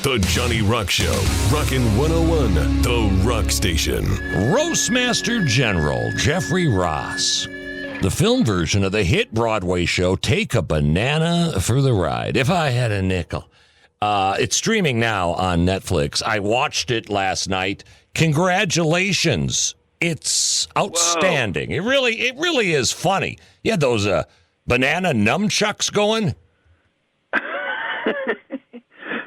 The Johnny Rock Show. Rockin' 101, The Rock Station. Roastmaster General Jeffrey Ross. The film version of the hit Broadway show Take a Banana for the Ride. If I Had a Nickel. It's streaming now on Netflix. I watched it last night. Congratulations. It's outstanding. It really is funny. You had those banana nunchucks going.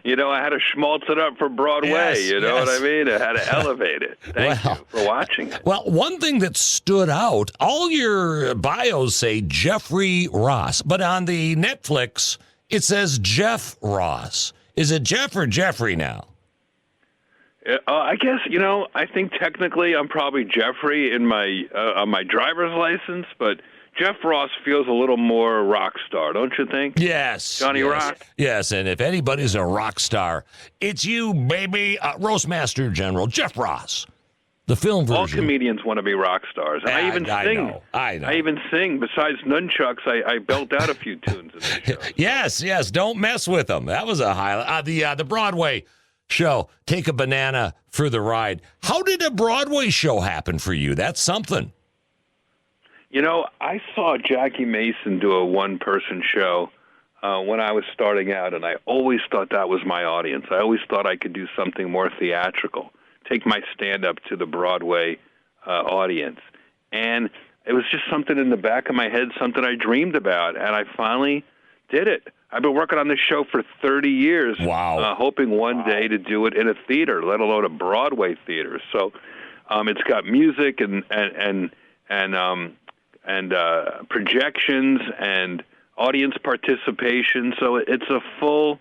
You know, I had to schmaltz it up for Broadway. Yes, what I mean? I had to elevate it. Thank you for watching it. Well, one thing that stood out, all your bios say Jeffrey Ross, but on the Netflix, it says Jeff Ross. Is it Jeff or Jeffrey now? I guess, I think technically I'm probably Jeffrey in my on my driver's license, but Jeff Ross feels a little more rock star, don't you think? Yes. Johnny yes. Rock? Yes, and if anybody's a rock star, it's you, baby. Roastmaster General Jeff Ross. The film version. All comedians want to be rock stars. And I even sing. I know. I even sing. Besides nunchucks, I belt out a few tunes in this show. Yes. Don't mess with them. That was a highlight. The Broadway show, Take a Banana for the Ride. How did a Broadway show happen for you? That's something. I saw Jackie Mason do a one-person show when I was starting out, and I always thought that was my audience. I always thought I could do something more theatrical, take my stand-up to the Broadway audience. And it was just something in the back of my head, something I dreamed about, and I finally did it. I've been working on this show for 30 years, hoping one day to do it in a theater, let alone a Broadway theater. So it's got music and projections and audience participation. So it's a full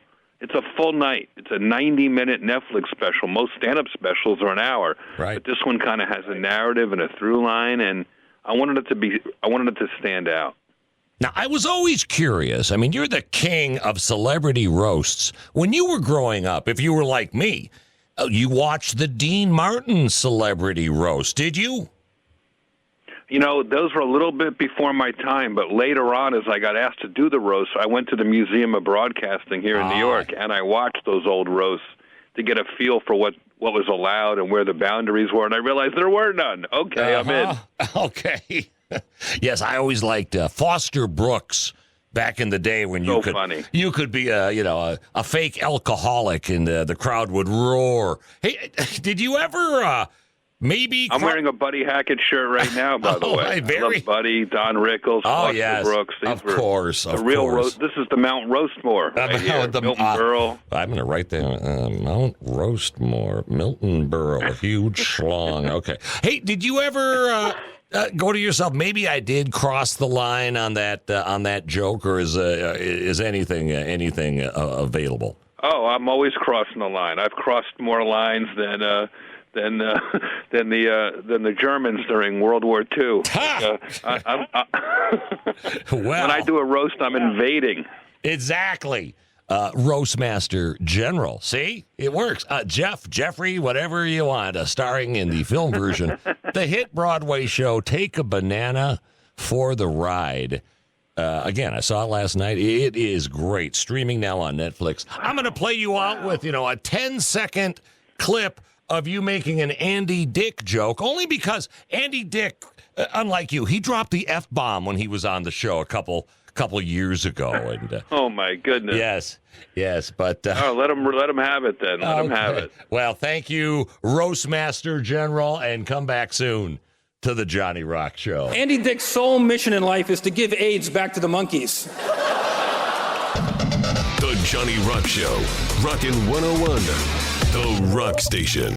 night. It's a 90-minute Netflix special. Most stand-up specials are an hour, right? But this one kind of has a narrative and a through line, and I wanted it to stand out. Now, I was always curious. I mean, you're the king of celebrity roasts. When you were growing up, if you were like me, you watched the Dean Martin celebrity roast, did you? Those were a little bit before my time, but later on, as I got asked to do the roast, I went to the Museum of Broadcasting here in New York, and I watched those old roasts to get a feel for what was allowed and where the boundaries were, and I realized there were none. Okay, I'm in. Okay. Yes, I always liked Foster Brooks back in the day when you could be a fake alcoholic and the crowd would roar. Hey, did you ever... I'm wearing a Buddy Hackett shirt right now, by the way. I love Buddy, Don Rickles, Foster Brooks. Of course. This is the Mount Roastmore right here. Milton Berle. I'm going to write down Mount Roastmore, Milton Berle, huge schlong. Okay. Hey, did you ever go to yourself, maybe I did cross the line on that joke, or is anything available? Oh, I'm always crossing the line. I've crossed more lines than the Germans during World War II. When I do a roast, I'm invading. Exactly. Roastmaster General. See? It works. Jeffrey, whatever you want, starring in the film version. The hit Broadway show, Take a Banana for the Ride. Again, I saw it last night. It is great. Streaming now on Netflix. I'm going to play you out with, a 10-second clip of you making an Andy Dick joke, only because Andy Dick, unlike you, he dropped the F-bomb when he was on the show a couple years ago. And oh my goodness! Yes, but let him have it then. Let him have it. Well, thank you, Roastmaster General, and come back soon to the Johnny Rock Show. Andy Dick's sole mission in life is to give AIDS back to the monkeys. The Johnny Rock Show, Rockin' 101, The Rock Station.